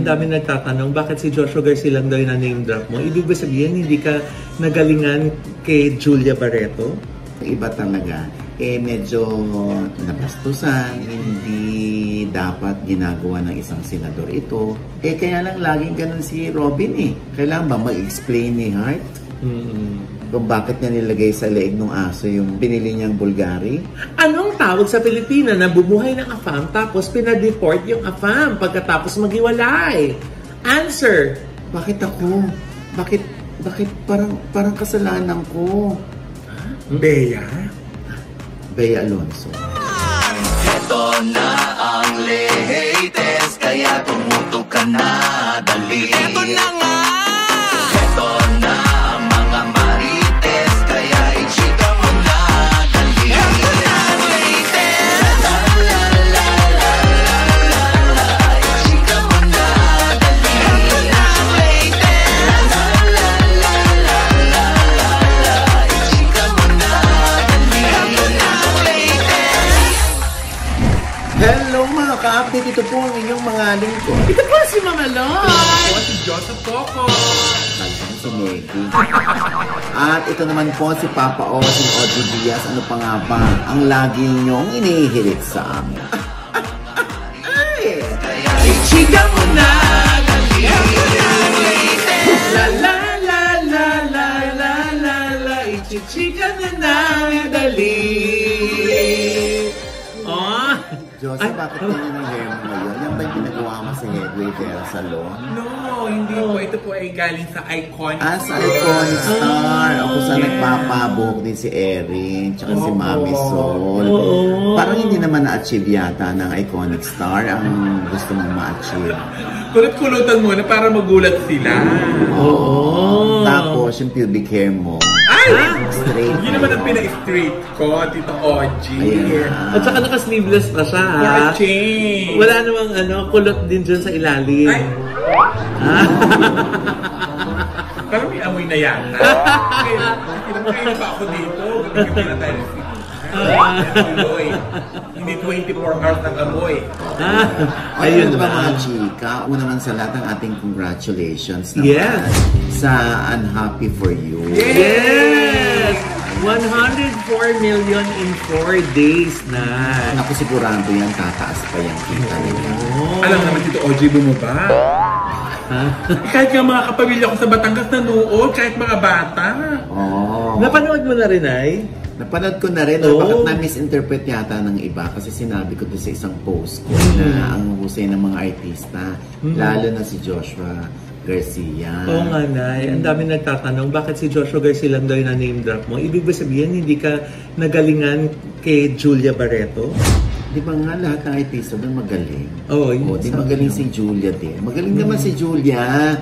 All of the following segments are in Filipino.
Ang dami nagtatanong, bakit si Joshua Garcia lang daw yung na-name drop mo? Ibig ba sabihin, hindi ka nagalingan kay Julia Barreto? Iba talaga. Medyo nabastusan, hindi dapat ginagawa ng isang senador ito. Kaya lang laging ganun si Robin eh. Kailangan ba mag-explain ni Hart? Kung bakit niya nilagay sa leeg ng aso yung pinili niyang Bulgari? Anong tawag sa Pilipina na bumuhay ng AFAM tapos pinadeport yung AFAM pagkatapos maghiwalay? Answer! Bakit ako? Bakit parang kasalanan ko? Bea? Bea Alonso. Ito na ang latest, kaya tumutok ka na, dali. Ito na nga! Ito na ang mga marites, kaya i-chika mo na, dali. Ito na ang latest! La la la la la la la, i-chika mo na, dali. Ito na ang latest! La la la la la la la, i-chika mo na, dali. Ito na ang latest! Hello mga ka-update, ito po ang inyong mga lingkod. Ito po si Mama Lon! Ito si Joseph Coco! Talagang si Neki. At ito naman po si Papa O, si Audrey Diaz. Ano pa nga ba ang lagi niyong inihirit sa amin? Ay! Ichika mo na! Dali! La la la la la la la la, ichichika na na, dali! Oh! Joseph, bakit ganyan ang hair mo ngayon? Yan ba yung ginagawa mo sa Headway Terra Salon? No, hindi po. Ito po ay galing sa Iconic. Sa Iconic Star. Ako sa nagpapabuhok din si Erin, tsaka si Mami Sol. Parang hindi naman na-achieve yata ng Iconic Star ang gusto mong ma-achieve. Kulot-kulutan muna para magulat sila. Tapos yung pubic hair mo. Straight. Yun naman ang pina-straight ko, Tito Ogie. At saka naka-sleeveless pa siya, ha? For a change. Wala namang kulot din dyan sa ilalim. Ay! Parang may amoy na yata. Kailan pa ako dito? Gabi na tayo. Hindi 24 hours ng amoy. Ayun ba mga chika? Una naman sa lahat ng ating congratulations naman. Yes! Sa Unhappy For You. Yes! 104 million in 4 days na. Ako sigurado yan, tataas pa yung kita nila. Alam naman Tito Ogie bumaba. Kahit yung mga kapamilya ko sa Batangas nanood, kahit mga bata. Napanood mo na rin ay? Napanood ko na rin. Bakit na-misinterpret yata ng iba? Kasi sinabi ko doon sa isang post ko na ang husay ng mga artista, lalo na si Joshua Garcia. Oo nga, Nay. Ang dami nagtatanong, bakit si Joshua Garcia lang daw yung na-name drop mo? Ibig ba sabihin, hindi ka nagalingan kay Julia Barreto? Di ba nga lahat ng artista doon magaling? Di magaling si Julia din. Magaling naman si Julia.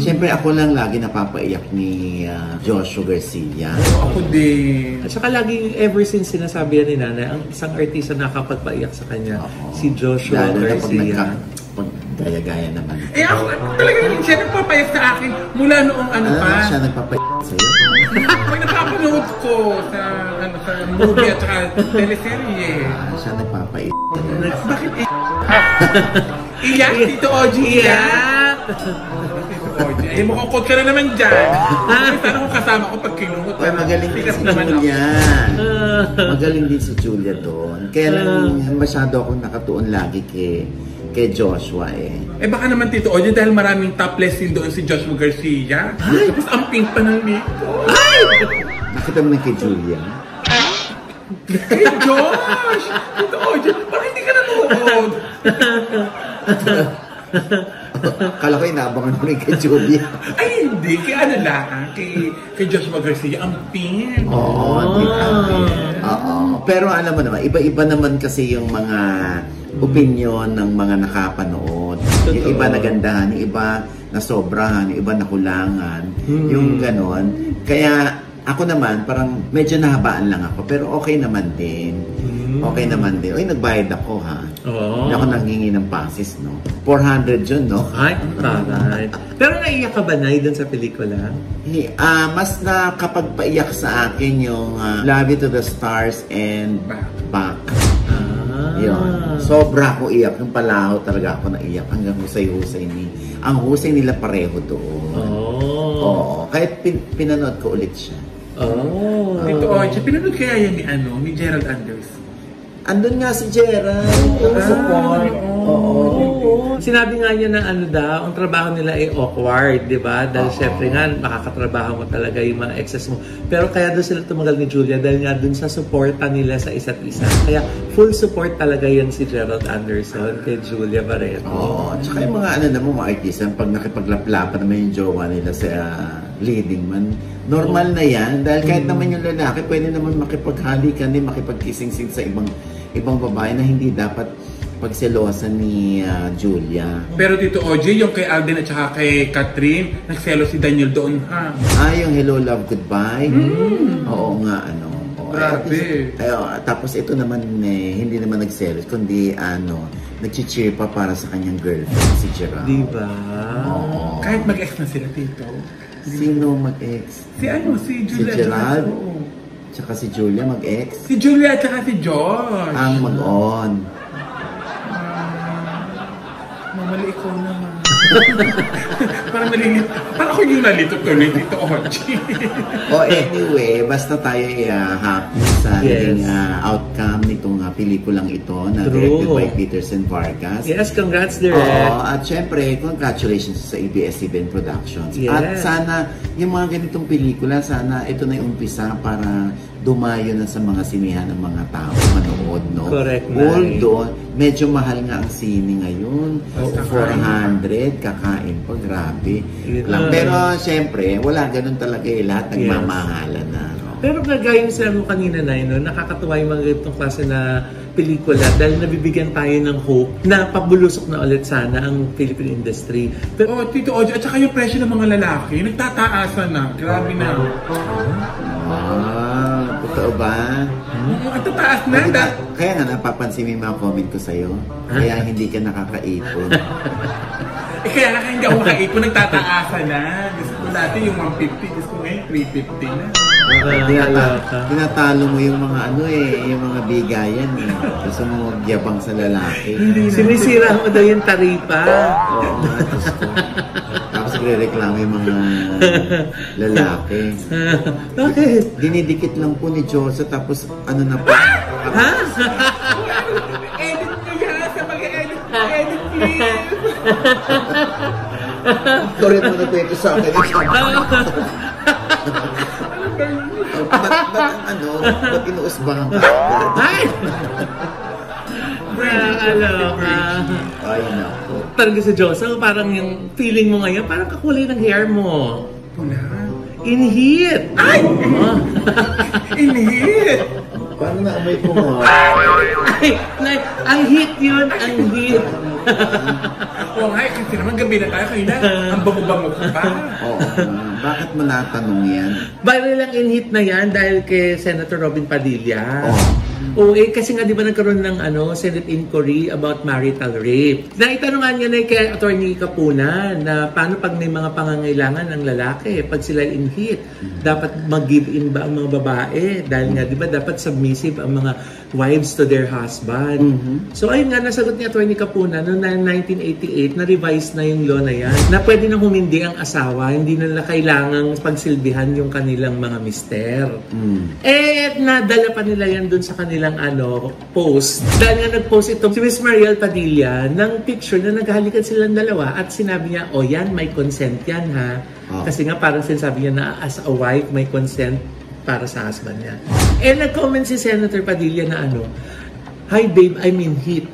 Siyempre ako lang lagi napapaiyak ni Joshua Garcia. Ako din. At saka laging ever since sinasabi yan ni Nanay, ang isang artista nakakapagpaiyak sa kanya, si Joshua Garcia. Pag gaya-gaya naman. Ako talaga siya nagpapayag sa akin mula noong pa. Siya nagpapayag sa'yo? Pag napapanood ko sa movie at saka teleserye. Siya nagpapayag. Bakit iyak? Tito Ogie iyak? Ay, mukukot ka na naman dyan. Sana kung kasama ko pag kinuhot. Magaling din si Julia. Magaling din si Julia doon. Kaya lang masyado akong nakatuon lagi kay Joshua baka naman Tito Ogie dahil maraming topless scene doon si Joshua Garcia. Tapos ang pink pa ng makeup. Nakita mo na kay Julia? Kay Josh! Tito Ogie, parang hindi ka nanood. Kala ko inaabangan mo rin kay Julia. Ay hindi, kay Joshua Garcia, ang pink. Pero alam mo naman, iba-iba naman kasi yung mga opinion ng mga nakapanood. Yung iba nagandahan, yung iba nasobrahan, yung iba nakulangan, yung ganon. Kaya ako naman, parang medyo nahabaan lang ako, pero okay naman din. Okay naman din. Uy, nagbayad ako ha. Hindi ako nanghingi ng pasis, no? 400 yun, no? Ay, taray. Pero naiyak ka ba, Nay, dun sa pelikula? Mas nakapagpaiyak sa akin yung Love You to the Stars and Back. Yun. Sobra ako iyak. Yung palaho talaga ako naiyak hanggang husay-husay ang husay nila pareho doon. Oo. Kahit pinanood ko ulit siya. Tito Oji, pinanood kaya yan ni Gerald Anderson? Andun nga si Gerald. Support. Sinabi nga niya na ang trabaho nila ay awkward, di ba? Dahil syempre nga, makakatrabaho mo talaga yung mga exes mo. Pero kaya doon sila tumagal ni Julia dahil nga doon sa supporta nila sa isa't isa. Kaya full support talaga yan si Gerald Anderson kay Julia Barreto. Tsaka yung mga mga artista, pag nakipaglaplapan naman yung jowa nila sa leading man, normal na yan. Dahil kahit naman yung lalaki, pwede naman makipaghalikan din, makipagkising-sing sa ibang babae na hindi dapat pagselosan ni Julia. Pero Tito Oji, yung kay Alden at saka kay Catherine, nagselo si Daniel doon, ha? Yung Hello, Love, Goodbye? Oo nga, Grabe. Tapos ito naman, hindi naman nagselos, kundi nag-cheer pa para sa kanyang girlfriend, si Gerald. Diba? Oo. Kahit mag-ex na sila, Tito. Sino mag-ex? Si Julia. Si Gerald? Tsaka si Julia mag-ex? Si Julia at saka si Josh. Ang mag-on. Mamali ikaw naman. Parang nalilito. Parang ako yung nalito to ni Tito Oji. Anyway, basta tayo happy sa naging outcome nitong pelikulang ito na directed by Peterson Vargas. Yes, congrats, Direk. At syempre, congratulations sa ABS-CBN Productions. Yes. At sana, yung mga ganitong pelikula, sana ito na yung umpisa para dumayo na sa mga sinihan ng mga tao manood, no? Correct. Although, medyo mahal nga ang sine ngayon. 400, kakain pa, grabe. Pero syempre, wala ganun talaga lahat nagmamahalan na. No? Pero kagaya yung sinabi mo kanina na nakakatuwa yung mga ganitong klase na pelikula dahil nabibigyan tayo ng hope na pabulusok na ulit sana ang Philippine industry. Pero, Tito Oji, at saka yung presyo ng mga lalaki, nagtataasan na. Grabe na. Totoo ba? Nagtataas na. Kaya nga napapansin mo yung mga comment ko sa'yo. Kaya hindi ka nakakaipon. Kaya nga hindi ako makaipon, nagtataasan na. Gusto ko dati yung 150, gusto ko ngayon 350 na. Tinatalo mo yung mga yung mga bigayan Gusto mo magyabang sa lalaki. Sinisira mo daw yung taripa. Oo, tapos nagre-reklamo yung mga lalaki. Bakit? Dinidikit lang po ni Josa tapos na po. Ha? Edit mo yan sa mag-edit please. Sorry mo na kwento sa akin. Ba't inuusbahan ka? Ay! Nakakaloka. Ay, naku. Talaga si Josa, parang yung feeling mo ngayon, parang kakulay ng hair mo. Pula. In-heat! Ay! In-heat! Paano naamoy ko mo? Ay! Ang heat yun! Ang heat! Oo nga, kasi naman gabi na tayo kanina. Ang bango-bango ko pa. Oo. Bakit mo natanong yan? Viral lang in-heat na yan dahil kay Senator Robin Padilla. Oo. Kasi nga di ba nagkaroon ng Senate inquiry about marital rape. Naitanungan niya na kay Attorney Kapunan na paano pag may mga pangangailangan ng lalaki, pag sila in-heat, dapat mag-give in ba ang mga babae? Dahil nga di ba dapat submissive ang mga wives to their husband. So ayun nga, nasagot ni Attorney Kapunan noong 1988, na-revise na yung law na yan, na pwede nang humindi ang asawa, hindi na nila kailangang pagsilbihan yung kanilang mga mister. Nadala pa nila yan dun sa kanilang post. Dahil nga nag-post ito si Miss Mariel Padilla ng picture na naghalikan silang dalawa at sinabi niya, yan, may consent yan ha. Kasi nga parang sinasabi niya na as a wife, may consent para sa husband niya. Nag-comment si Senator Padilla na hi babe, I'm in heat.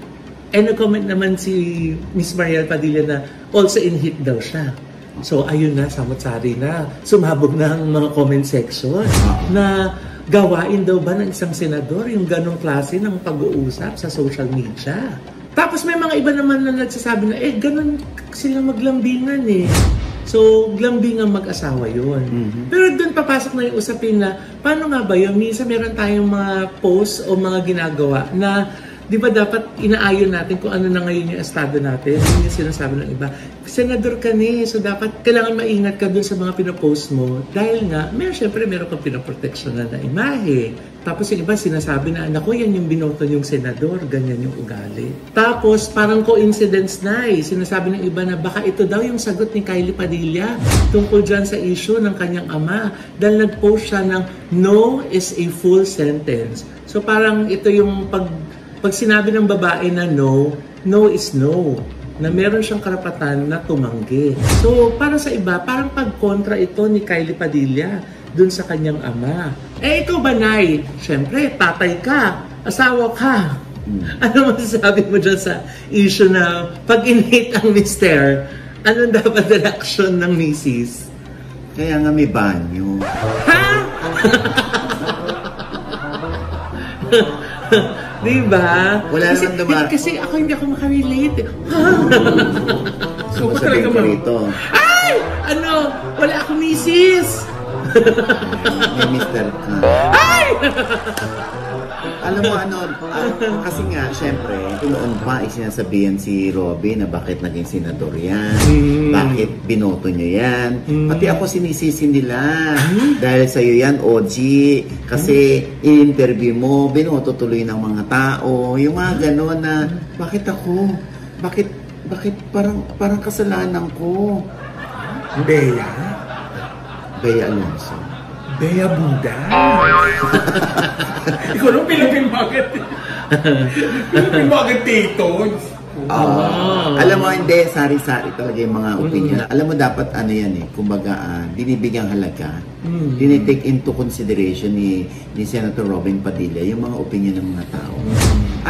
Nag-comment naman si Miss Mariel Padilla na also in heat daw siya. So ayun na, samot-sari na. Sumabog na ang mga comment section na gawain daw ba ng isang senador yung ganong klase ng pag-uusap sa social media. Tapos may mga iba naman na nagsasabi na ganon sila maglambingan So, lambingan mag-asawa yun. Pero doon papasok na yung usapin na paano nga ba yun? Minsan meron tayong mga posts o mga ginagawa na di ba dapat inaayon natin kung ano na ngayon yung estado natin? Yun yung sinasabi ng iba. Senador ka ni, so dapat kailangan maingat ka dun sa mga pinopost mo dahil nga, syempre meron kang pinoproteksyonan na imahe. Tapos yung iba sinasabi na, naku, yan yung binoto yung senador, ganyan yung ugali. Tapos parang coincidence na sinasabi ng iba na baka ito daw yung sagot ni Kylie Padilla tungkol dyan sa issue ng kanyang ama dahil nag-post siya ng no is a full sentence. So parang ito yung pag sinabi ng babae na no, no is no. Na meron siyang karapatan na tumanggi. So para sa iba, parang pagkontra ito ni Kylie Padilla dun sa kanyang ama. Ikaw ba, Nay? Siyempre, tatay ka, asawa ka. Ano masasabi mo dyan sa issue na pag in-hate ang mister, anong dapat reaction ng misis? Kaya nga may banyo. Ha? Diba? Wala naman naman. Kasi ako hindi ako makarelate. So, sabihin ko rito. Ay! Ano? Wala akong misis! May mister ka. Ay! Alam mo kasi nga, syempre, noon pa sinasabihan si Robin na bakit naging senador yan, bakit binoto niya yan. Pati ako sinisisi nila. Dahil sa'yo yan, OG, kasi in-interview mo, binoto tuloy ng mga tao. Yung mga gano'n na, bakit ako? Bakit parang kasalanan ko? Bea? Bea Alonso. Bea Buda. Ikaw nung Philippine Market Tatons. Alam mo, hindi, sari-sari talaga yung mga opinion. Alam mo, dapat yan kumbaga, binibigyang halaga, dinitake into consideration ni Senator Robin Padilla yung mga opinion ng mga tao.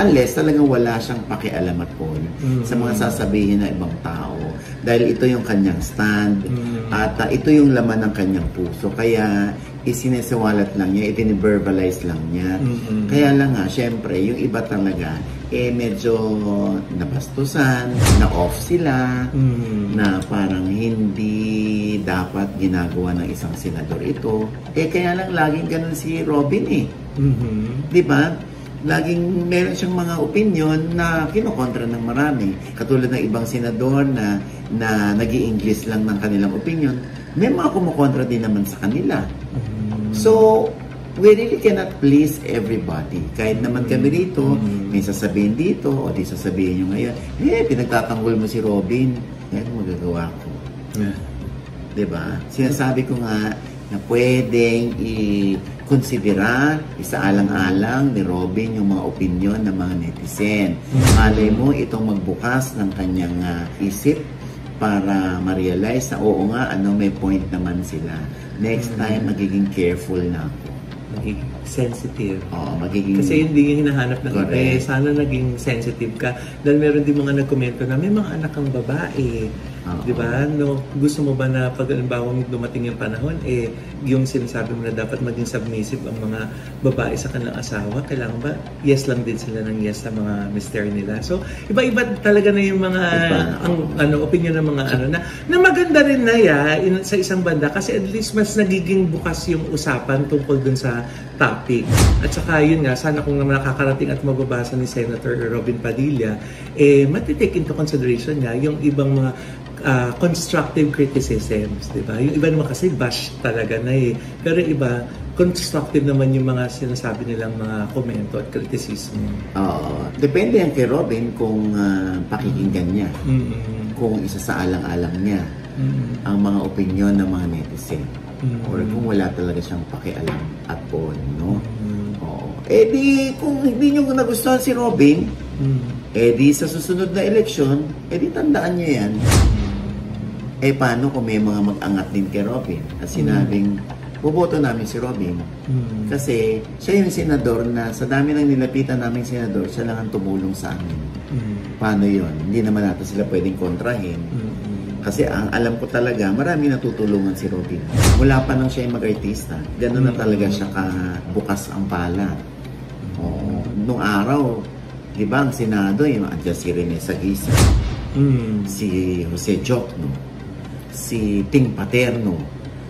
Unless talagang wala siyang pakialam at all sa mga sasabihin ng ibang tao. Dahil ito yung kanyang stand at ito yung laman ng kanyang puso. Kaya isinesawalat lang niya, itiniverbalize lang niya. Kaya lang nga, syempre, yung iba talaga, medyo nabastusan, na-off sila, na parang hindi dapat ginagawa ng isang senador ito. Kaya lang laging ganun si Robin Di ba? Laging meron siyang mga opinion na kinokontra ng marami. Katulad ng ibang senador na nag-i-English lang ng kanilang opinion, may mga kumukontra din naman sa kanila. So, we really cannot please everybody. Kahit naman kami rito, may sasabihin dito, o di sasabihin nyo ngayon, pinagtatanggol mo si Robin, yan magagawa ko. Diba? Sinasabi ko nga na pwedeng i-considera, isaalang-alang ni Robin yung mga opinion ng mga netizen. Malay mo itong magbukas ng kanyang isip para ma-realize na oo nga, may point naman sila. Next time, magiging careful na ako. Magiging sensitive. Magiging... Kasi yun din yung hinahanap ng iba. Sana naging sensitive ka. Dahil meron din mga nagkomento na may mga anak kang babae. Di ba? No, gusto mo ba na pag alimbawang dumating yung panahon, yung sinasabi mo na dapat maging submissive ang mga babae sa kanilang asawa, kailangan ba? Yes lang din sila ng yes sa mga mister nila. So, iba-iba talaga na yung mga opinion ng mga na maganda rin na sa isang banda kasi at least mas nagiging bukas yung usapan tungkol dun sa topic. At saka yun nga, sana kung nakakarating at mababasa ni Senator Robin Padilla, matitake into consideration nga yung ibang mga constructive criticisms, di ba? Yung iba naman kasi bash talaga na Pero iba, constructive naman yung mga sinasabi nilang mga komento at kritisismo. Depende yan kay Robin kung pakikinggan niya. Kung isa sa alang-alang niya ang mga opinion ng mga netizen. Or kung wala talaga siyang pakialam at all, no? Di, kung hindi niyo nagustuhan si Robin, di sa susunod na eleksyon, di tandaan niyo yan. Paano kung may mga mag-angat din kay Robin at sinabing, boboto namin si Robin. Kasi siya yung senador na sa dami ng nilapitan naming senador, siya lang ang tumulong sa amin. Paano yun? Hindi naman natin sila pwedeng kontrahin. Kasi ang alam ko talaga, marami natutulungan si Robin. Mula pa nang siya yung mag-artista, gano'n na talaga siya bukas ang pala. Nung araw, di ba, ang Senado, andyan si Rene Saguisa, si Jose Jokno, si Ting Paterno,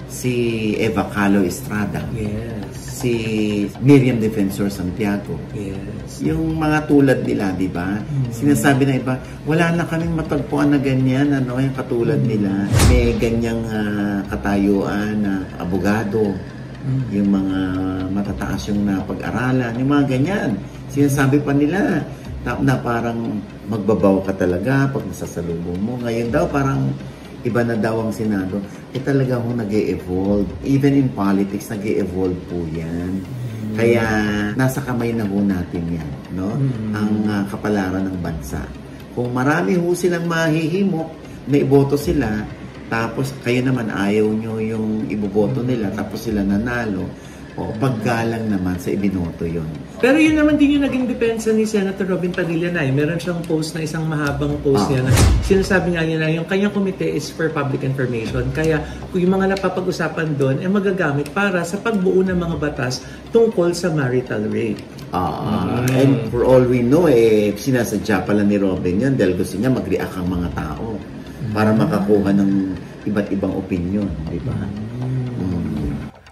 si Eva Calo Estrada, si Miriam Defensor Santiago. Yes. Yung mga tulad nila, di ba? Sinasabi ng iba, wala na kaming matagpuan na ganyan, ano, yung katulad nila. May ganyang katayuan na abogado, yung mga matataas yung napag-aralan, yung mga ganyan. Sinasabi pa nila na parang magbabaw ka talaga pag nasasalubong mo. Ngayon daw parang iba na daw ang Senado. Talaga ho nag-e-evolve. Even in politics, nag-e-evolve po yan. Kaya nasa kamay na ho natin yan, no? Ang kapalaran ng bansa. Kung marami ho silang mahihimok na iboto sila, tapos kayo naman ayaw nyo yung iboboto nila, tapos sila nanalo, o paggalang naman sa ibinoto yon. Pero yun naman din yung naging depensa ni Senator Robin Padilla na meron siyang post na isang mahabang post niya na sinasabi nga niya na yung kanyang komite is for public information. Kaya kung yung mga napapag-usapan doon ay magagamit para sa pagbuo ng mga batas tungkol sa marital rape. And for all we know, sinasadya pala ni Robin yan dahil gusto niya mag-react ang mga tao para makakuha ng iba't ibang opinion, di ba?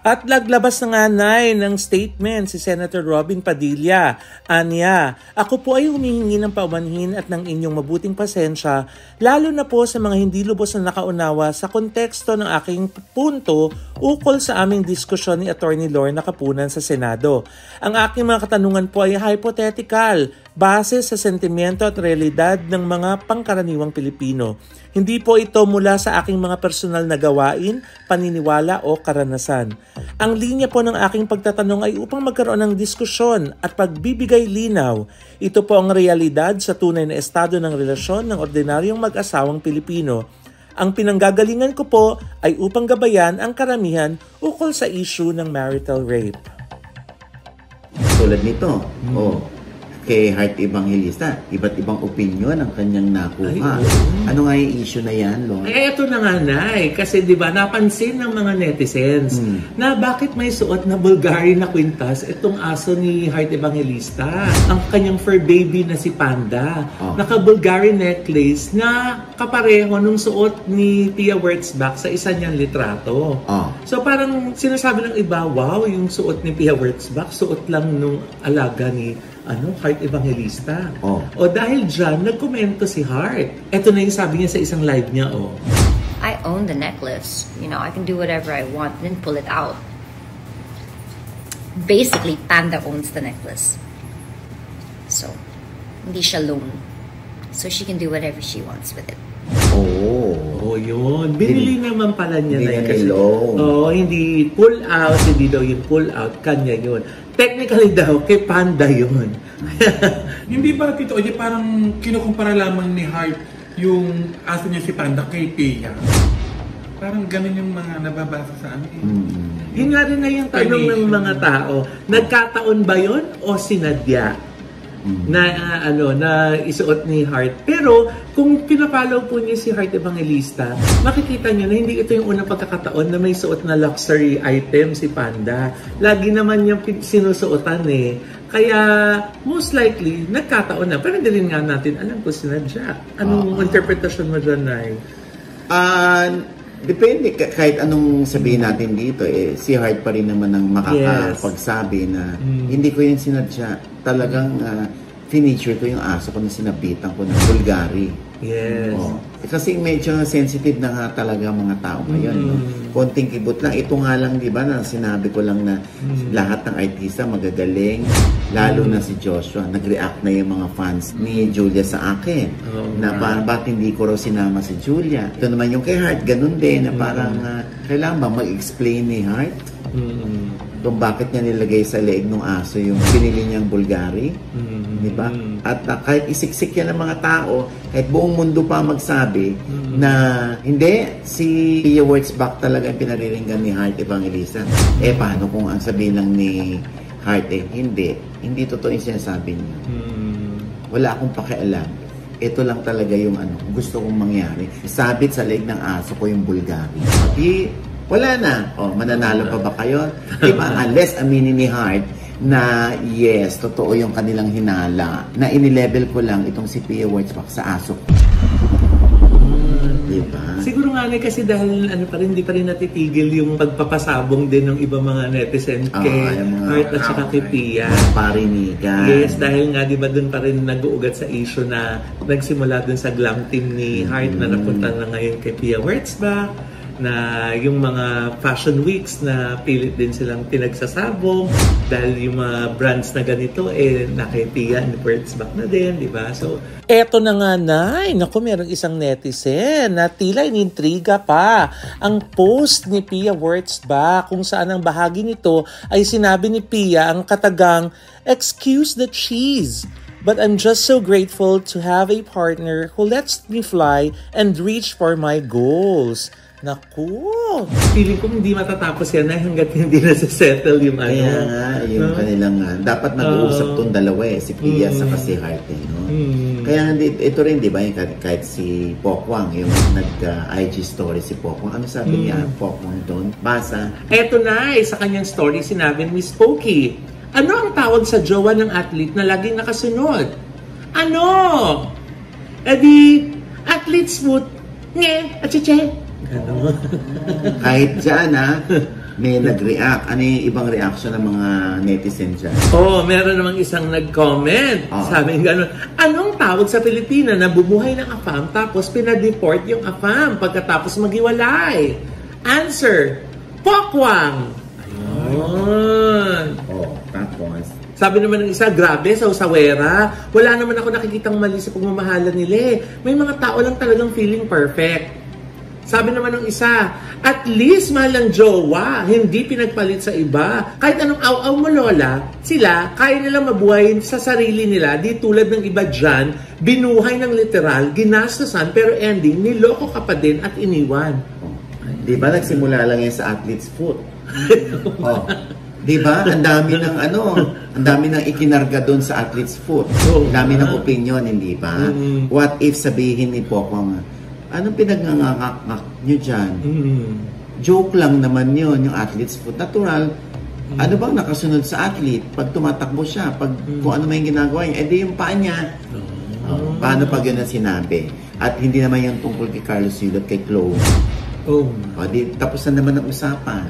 At naglabas na nga ng statement si Senator Robin Padilla. Anya, ako po ay humihingi ng paumanhin at ng inyong mabuting pasensya, lalo na po sa mga hindi lubos na nakaunawa sa konteksto ng aking punto ukol sa aming diskusyon ni Attorney Lorna Kapunan sa Senado. Ang aking mga katanungan po ay hypothetical, base sa sentimiento at realidad ng mga pangkaraniwang Pilipino. Hindi po ito mula sa aking mga personal na gawain, paniniwala o karanasan. Ang linya po ng aking pagtatanong ay upang magkaroon ng diskusyon at pagbibigay linaw. Ito po ang realidad sa tunay na estado ng relasyon ng ordinaryong mag-asawang Pilipino. Ang pinanggagalingan ko po ay upang gabayan ang karamihan ukol sa issue ng marital rape. Tulad nito, kay Heart Evangelista, iba't ibang opinion ang kanyang nakuha. Ano nga yung issue na yan, Lord? Ito na nga, Nay. Kasi di ba napansin ng mga netizens na bakit may suot na Bulgari na kwintas itong aso ni Heart Evangelista. Ang kanyang fur baby na si Panda. Naka-Bulgari necklace na kapareho nung suot ni Pia Wurtzbach sa isa niyang litrato. So parang sinasabi ng iba, wow, yung suot ni Pia Wurtzbach, suot lang nung alaga ni Heart Evangelista. O dahil dyan, nagkomento si Heart. Ito na yung sabi niya sa isang live niya, I own the necklace. You know, I can do whatever I want and then pull it out. Basically, Panda owns the necklace. So, hindi siya loan. So, she can do whatever she wants with it. Yun. Binili naman pala niya na kasi hindi pull out, hindi daw yung pull out, kanya yun. Technically daw, kay Panda yun. Hindi ba, Tito Oye, parang kinukumpara lamang ni Heart yung aso niya si Panda kay Pia? Parang ganun yung mga nababasa sa amin. Yun nga rin na yung tanong ng mga tao. Nagkataon ba yun o sinadya? Na isuot ni Heart. Pero kung pinapalaw po niya si Heart Evangelista, makikita niyo na hindi ito yung unang pagkakataon na may suot na luxury item si Panda. Lagi naman niyang sinusuotan Kaya most likely nagkataon na. Pero hindi rin nga natin alam kung sinadya. Anong interpretasyon mo dyan, Nay? Depende, kahit anong sabihin natin dito, si Heart pa rin naman ang makakapagsabi na hindi ko yun sinadya. Talagang finiture ko yung aso ko na sinabitan ko ng Bulgari. Yes. Kasi medyo sensitive na nga talaga mga tao ngayon. Konting kibot lang. Ito nga lang, di ba, na sinabi ko lang na lahat ng artista magagaling, lalo na si Joshua. Nag-react na yung mga fans ni Julia sa akin. Na parang, ba't hindi ko raw sinama si Julia? Ito naman yung kay Heart, ganun din, na parang, kailangan ba mag-explain ni Heart? Kung bakit niya nilagay sa leeg ng aso yung pinili niyang Bulgari. Di ba? At kahit isiksik yan ng mga tao, kahit buong mundo pa magsabi na hindi, si Pia Wurtzbach talaga ang pinariringgan ni Heart Evangelista. Paano kung ang sabihin lang ni Heart, hindi totoo yung sinasabi niya. Wala akong pakialam. Ito lang talaga yung gusto kong mangyari. Sabit sa leeg ng aso ko yung Bulgari. Wala na. Mananalo pa ba kayo? Diba? Unless aminin ni Heart na yes, totoo yung kanilang hinala. Na inilevel ko lang itong si Pia Wurtzbach sa aso ko. Diba? Siguro nga kasi dahil ano pa rin, hindi pa rin natitigil yung pagpapasabong din ng iba mga netizen kay Heart at saka kay Pia. Parinigan. Yes, dahil nga di ba dun pa rin nag-uugat sa issue na nagsimula dun sa glam team ni Heart na napunta na ngayon kay Pia Wurtzbach, na yung mga fashion weeks na pilit din silang pinagsasabong dahil yung mga brands na ganito na kay Pia and Wurtzbach na din, di ba? So, eto na nga naku, meron isang netizen na tila inintriga pa ang post ni Pia Wurtzbach kung saan ang bahagi nito ay sinabi ni Pia ang katagang, "Excuse the cheese, but I'm just so grateful to have a partner who lets me fly and reach for my goals." Naku! Feeling ko hindi matatapos yan hanggat hindi na-settle yung ano. Kaya nga, yung kanilang dapat nag-uusap tong dalawa si Pia sa si Heart no? Kaya ito rin, di ba, kahit si Pokwang, yung nag-IG story si Pokwang, ano sabi niya, Pokwang doon? Basa. Eto na, sa kanyang story, sinabi ni Miss Pokey, ano ang tawag sa jowa ng athlete na laging nakasunod? Ano? Edi, athlete's foot, nge, at chiche. Ano? Kahit dyan may nag-react. Ano yung ibang reaction ng mga netizen dyan? Meron namang isang nag-comment. Sabi nga gano'n, anong tawag sa Pilipina na bumuhay ng AFAM tapos pinadeport yung AFAM pagkatapos maghiwalay? Answer, Pokwang! Ayun. Tapos? Sabi naman ng isa, grabe, sa usawera. Wala naman ako nakikitang mali sa pagmamahalan nila. May mga tao lang talagang feeling perfect. Sabi naman ng isa, at least mahal ng jowa, hindi pinagpalit sa iba. Kahit anong aw-aw mo, Lola, sila, kaya nilang mabuhay sa sarili nila, di tulad ng iba dyan, binuhay ng literal, ginastasan, pero ending, niloko ka pa din at iniwan. Di ba nagsimula lang yan sa athlete's foot? Di ba? Ang dami ng ang dami ng ikinarga doon sa athlete's foot. Ang dami ng opinion, hindi ba? What if sabihin ni Pokwang, anong pinagngangakak nyo dyan? Joke lang naman yun, yung athlete's foot. Natural, ano bang nakasunod sa athlete? Pag tumatakbo siya, pag kung ano may ginagawa niya, edi yung paa niya. Paano pag yun ang sinabi? At hindi naman yung tungkol kay Carlos Yulo at kay Chloe. Tapos na naman ang usapan.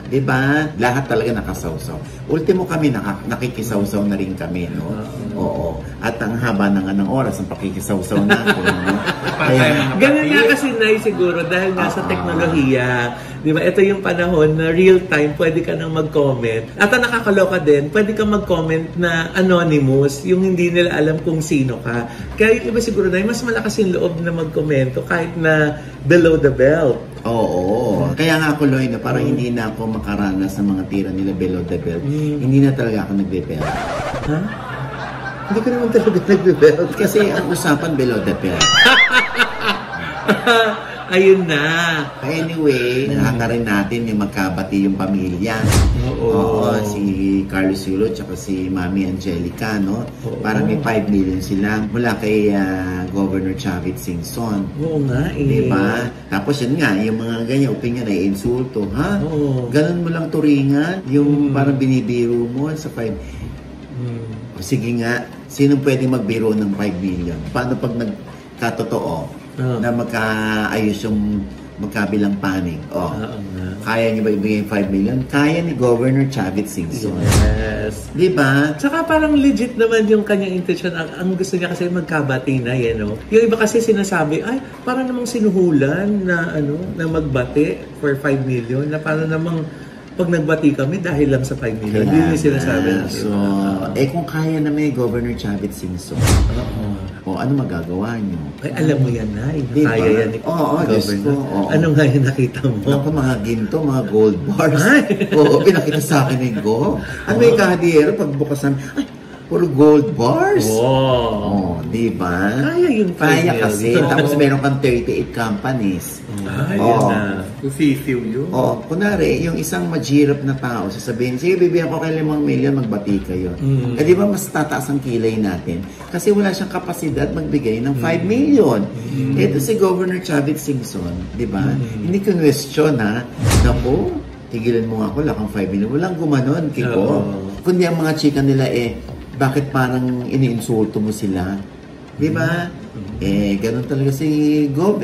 Di ba? Lahat talaga nakasawsaw. Ultimo kami, nakikisawsaw na rin kami, no? Oo. At ang haba ng oras ang pakikisawsaw na ako, no? Ganun nga kasi, Nay, siguro, dahil nga sa teknolohiya, di ba, ito yung panahon na real time, pwede ka nang mag-comment. At ang nakakaloka din, pwede ka mag-comment na anonymous, yung hindi nila alam kung sino ka. Kaya yung iba siguro, Nay, mas malakas yung loob na mag-komento kahit na below the belt. Oo. Kaya nga ako, Loy, parang hindi na ako makaranas sa mga tira nila below the belt. Hindi na talaga ako nagbe-belt. Ha? Hindi ko naman talaga nagbe-belt. Kasi ang usapan below the belt. Ayun na. Anyway, nakaka rin natin yung magkabati yung pamilya. Oo. Si Carlos Yulo at si Mami Angelica, no? Parang may 5 million sila mula kay Governor Chavit Singson. Oo nga eh. Diba? Tapos yun nga, yung mga ganyan opinion ay insulto, ha? Ganun mo lang turingan, yung parang binibiro mo sa 5. Sige nga, sino pwedeng magbiro ng 5 million? Paano pag nagkatotoo? Na magkaayos yung magkabilang panig. Kaya niyo ba ibigay 5 million? Kaya ni Governor Chavit Singson. Yes. Diba? Tsaka parang legit naman yung kanyang intention. Ang gusto niya kasi magkabati na yan, no? Yung iba kasi sinasabi, ay, parang namang sinuhulan na, na magbati for 5 million. Na parang namang pag nagbati kami dahil lang sa 5 million. Hindi yung sinasabi. So, kung kaya na may Governor Chavit Singson, ano magagawa niyo? Ay, alam mo yan, Nay. Diba? Kaya yan ni Governor. Ano nga yung nakita mo? Ako, mga ginto, mga gold bars. Pinakita sa akin ng go. Ano yung kahadiyero, pagbukas namin, ay, puro gold bars. Diba? Kaya yung Kaya kasi. Tapos meron kang 38 companies. Yun na. Sisiw yun. Kunwari, yung isang majirap na tao, sasabihin, sige, bibigyan ko kayo 5 million, magbati kayo. Di ba mas tataas ang kilay natin? Kasi wala siyang kapasidad magbigay ng 5 million. Ito si Governor Chavit Singson, di ba? Hindi question, ha? Naku, tigilan mo nga ako, wala kang 5 million. Walang gumanon, Kiko. Kundi ang mga chika nila bakit parang iniinsulto mo sila? Di ba? Ganun talaga si Gob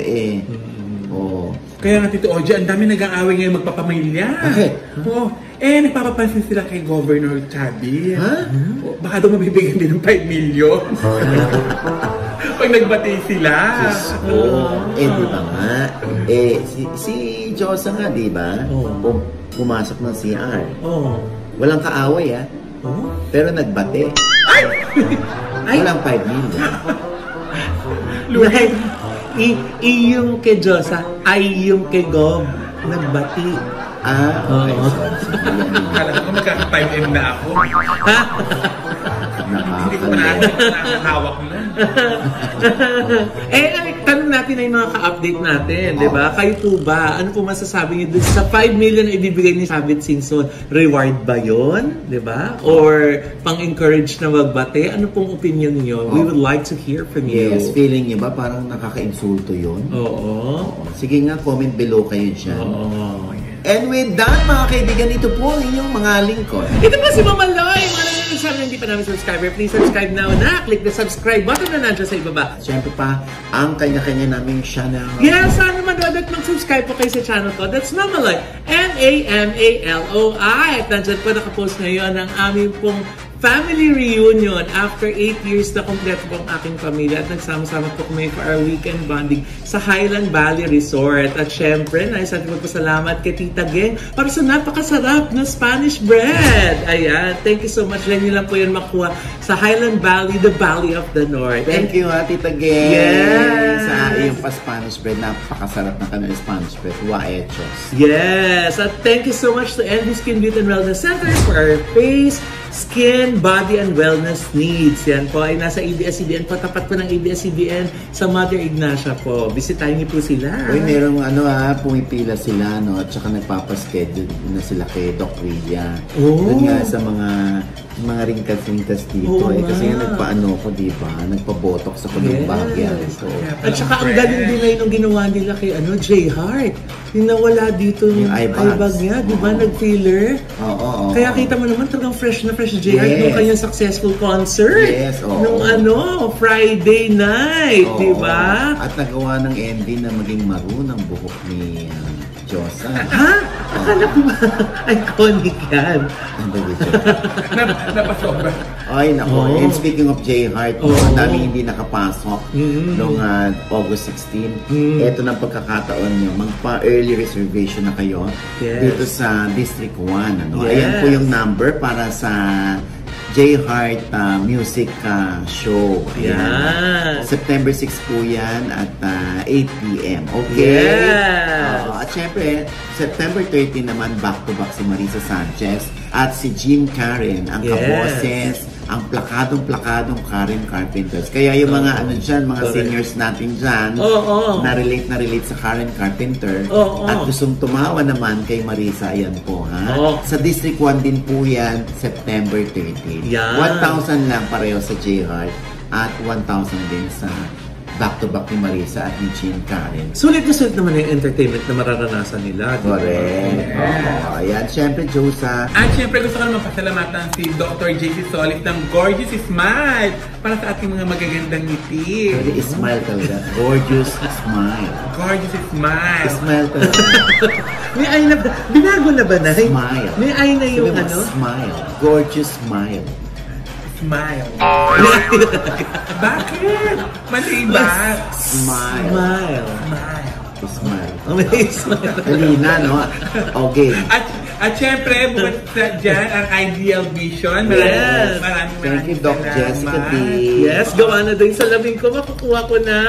Oh. Kaya nga, Tito Oji, ang dami nag-aaway ngayon magpapamilya. Bakit? Oo. Nagpapapansin sila kay Governor Chubby. Ha? Baka daw mabibigyan din ng 5 million. Pag nagbati sila. Di ba nga? Si Josa nga, di ba? Pumasok ng CR. Walang kaaway, Pero nagbate. Walang 5 million. Like, yung kay Josa ay yung kay Gob nagbati. Okay. Alam ko magkaka-5M na ako. Hindi ko na nakahawak na. Tanong natin ay mga ka-update natin, di ba? Kayo po ba? Ano po masasabi niyo dun sa 5 million na ibibigay ni Sabit Singson? Reward ba yun? Di ba? Or pang-encourage na magbate? Ano pong opinion niyo? We would like to hear from you. Yes, feeling niyo ba parang nakaka-insulto yun? Oo. Sige nga, comment below kayo dyan. Oo. And with that, mga kaibigan, ito po ang inyong mga lingkod. Ito po si Mama Loy! Mga nangyayari hindi pa namin subscriber, please subscribe now na. Click the subscribe button na nandiyan sa ibaba. Siyempre pa, ang kanya-kanya naming channel. Yes, sana madodot mag-subscribe po kayo sa channel ko. That's Mama Loy. MAMALOI. At nandiyan po nakapost ngayon ang aming pong family reunion after 8 years na kompleto po ang aking pamilya at nagsama-sama po kami for our weekend bonding sa Highland Valley Resort. At syempre, nais natin magpasalamat kay Tita Geng para sa napakasarap na Spanish bread. Ayan, thank you so much. Lang nyo lang po yun makuha sa Highland Valley, the Valley of the North. Thank you, Tita Geng. Yes. Sa iyong pa-Spanish bread, napakasarap na kanilang Spanish bread. Hechos. Yes. At thank you so much to Envy Skin Beauty and Wellness Center for our face, skin, body, and wellness needs. Yan po ay nasa ABS-CBN po. Tapat po ng ABS-CBN sa Mother Ignacia po. Bisitahin niyo po sila. Uy, merong pumipila sila, no? At saka nagpapaschedule na sila kay Doc Rilla. Doon nga sa mga ringkas-ringkas dito. Kasi nga nagpaano ko, di ba? Nagpa-botox ako ng bagya. So, at saka ang galing din ngayon ang ginawa nila kay Jay Hart. Yung nawala dito yung eye bag niya. Di ba? Nag-filler. Oo. Kaya kita mo naman talagang fresh na fresh Jay Hart nung kanyang successful concert. Yes, oo. Nung Friday night. Di ba? At nagawa ng Envy na maging maroon ang buhok ni Josa. Ha? Akala ko ba? Iconic yan. Ang bagay Napasobra. Ay, nako. And speaking of Jay Hart, ang dami hindi nakapasok noong August 16. Ito na pagkakataon nyo. Magpa-early reservation na kayo dito sa District 1. Ayan po yung number para sa Jay Hart music show. Ayan. September 6 po yan at 8 p.m. Okay? Yes. At syempre, September 13 naman, back-to-back si Marisa Sanchez at si Jim Karen, ang kaboses, ang plakadong Karen Carpenters. Kaya yung mga mga seniors natin dyan, na relate sa Karen Carpenter, at gustong tumawa naman kay Marisa, ayan po, Sa District 1 din po yan, September 13. 1,000 lang pareho sa Jay Hart at 1,000 din sa back-to-back ni Marisa at ni Jim Karen. Sulit na sulit naman yung entertainment na mararanasan nila. Correct. Ayan, syempre, Josa. At syempre gusto ko naman pasalamatan si Dr. JC Solis ng Gorgeous Smile para sa ating mga magagandang ngiti. Smile talaga. Gorgeous smile. Gorgeous Smile. Smile talaga. May ay na, binago na ba na? Smile. May ay na yung Smile. Gorgeous smile. Smile. Bakit? Mali ba? Smile. Smile. Amazing. Dali na, no? Okay. At syempre, bukod sa dyan, ang Ideal Vision. Maraming Thank you, Doc Jessica D. Yes, gawa na din sa labing ko. Makukuha ko na.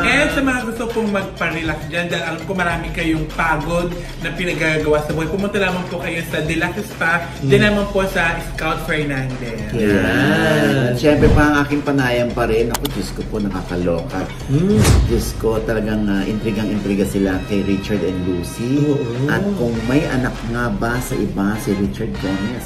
And sa mga gusto pong magpa-relax dyan, dahil alam ko marami kayong pagod na pinagagawa sa buhay. Pumunta lamang po kayo sa Deluxe Spa. Dyan naman po sa Scout Fernandez. At syempre pa ang aking panayam pa rin. Ako, Diyos ko po, nakakaloka. Diyos ko, talagang intrigang-intriga sila kay Richard and Lucy. At kung may anak nga ba sa iba si Richard Gomez?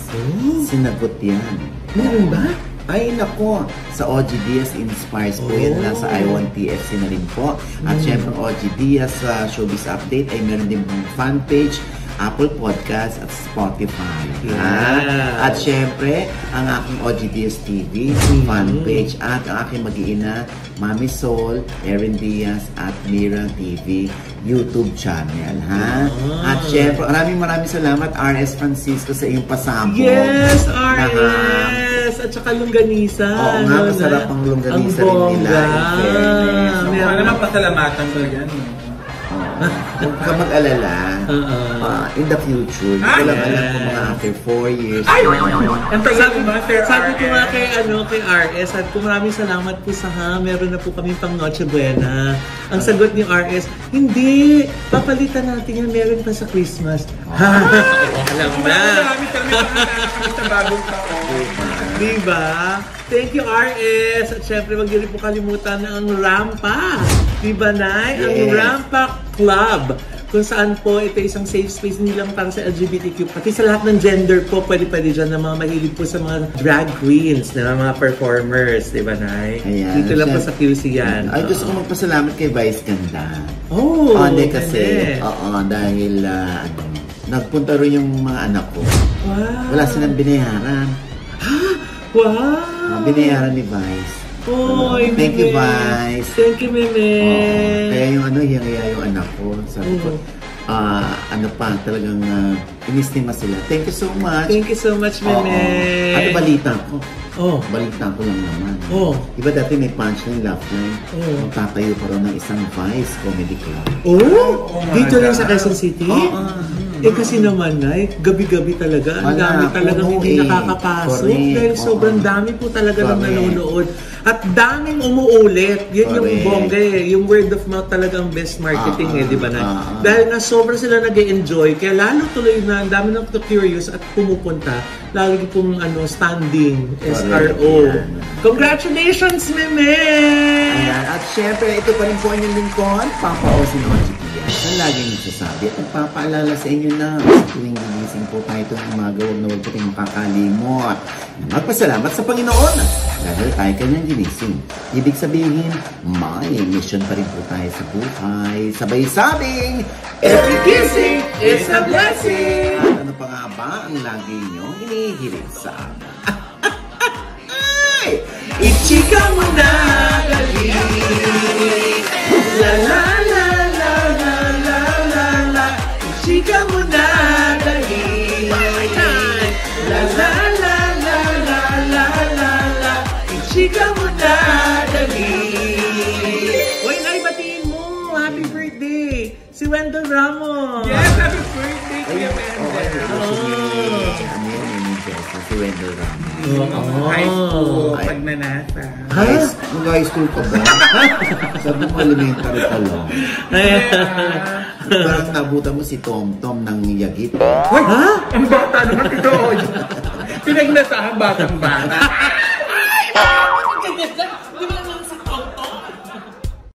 Sinagot yan. Meron ba? Ay, nako. Sa OG Diaz Inspires po yan. Nasa I1 TFC na rin po. At syempre, OG Diaz Showbiz Update ay meron din pong fan page Apple Podcast at Spotify. Yeah. At syempre, ang aking OGDS TV fanpage at ang aking mag-iina, Mami Sol, Erin Diaz at Mira TV YouTube channel, ha? At syempre, maraming salamat RS Francisco sa iyong pasabog. Yes, RS! At saka longganisa. Oo nga, masarap ang longganisa rin nila. Meron naman pasalamatan ko yan. Huwag ka mag-alala. In the future, hindi ko lang alam kung mga after 4 years. Ang tagal ba, Sir RS? Sabi ko nga kay RS, sabi ko maraming salamat po meron na po kami pang Noche Buena. Ang sagot ni RS, hindi, papalitan natin yan, meron pa sa Christmas. Alam na. Marami sa bagong taon. Diba? Thank you, RS. At syempre, wag niyo rin po kalimutan ang Rampa. Diba, Nay? Yes. Ang Rampa Club. Kung saan po, ito isang safe space nilang para sa LGBTQ. Pati sa lahat ng gender po, pwede dyan na mga mahilig po sa mga drag queens, na mga performers. Diba, Nay? Ayan. Dito lang po sa QC yan. Ay, gusto ko magpasalamat kay Vice Ganda. Oh, hindi kasi, dahil nagpunta rin yung mga anak ko. Wow. Wala silang binayaran. Wow! Binayaran ni Vice. Oh, thank you, Vice. Thank you, Meme. Kaya yung yung anak ko. Sabi ko, talagang inistima sila. Thank you so much. Thank you so much, Meme. Ano balita ko? Balita ko lang naman. Diba dati may punchline, laugh line? Magtatayo pa rin ng isang Vice Comedy Club. Dito lang sa Quezon City? Kasi naman, gabi-gabi talaga. Ang dami talagang hindi nakakapasok. Dahil sobrang dami po talaga ng nanonood. At daming umuulit. Yun yung bongga Yung word of mouth talaga ang best marketing di ba na? Dahil nga sobrang sila nag-enjoy. Kaya lalo tuloy na, ang dami ng curious at pumupunta. Lagi pong standing SRO. Congratulations, Meme! Ayan. At syempre, ito pa rin po inyong lingkod, Papa Osin OGDS. Ang laging nagsasabi at nagpapaalala sa inyo na tuwing gigising po tayo itong umaga, huwag na huwag po tayong makakalimot. Magpasalamat sa Panginoon dahil tayo kanyang ginising. Ibig sabihin, may mission pa rin po tayo sa buhay. Sabay-sabing, every kissing is a blessing! At ano pa nga ba ang lagi nyo hinihiling sa amin? Ichika mo na, dali! La la la la la la la la. Ichika mo na, dali! La la la la la la la la. Ichika mo na, dali! Uy, Nay, batiin mo! Happy birthday! Si Wendell Ramos! Yes, happy birthday, Kuya Wendell! Si Wendell Ramos. High school, pagnanasa. High school ka ba? Sabi mo, elementary ka lang. Parang nabutan mo si Tom Tom ng Yagit. Uy! Ang bata naman ito! Pinagnasahan batang bata. Di ba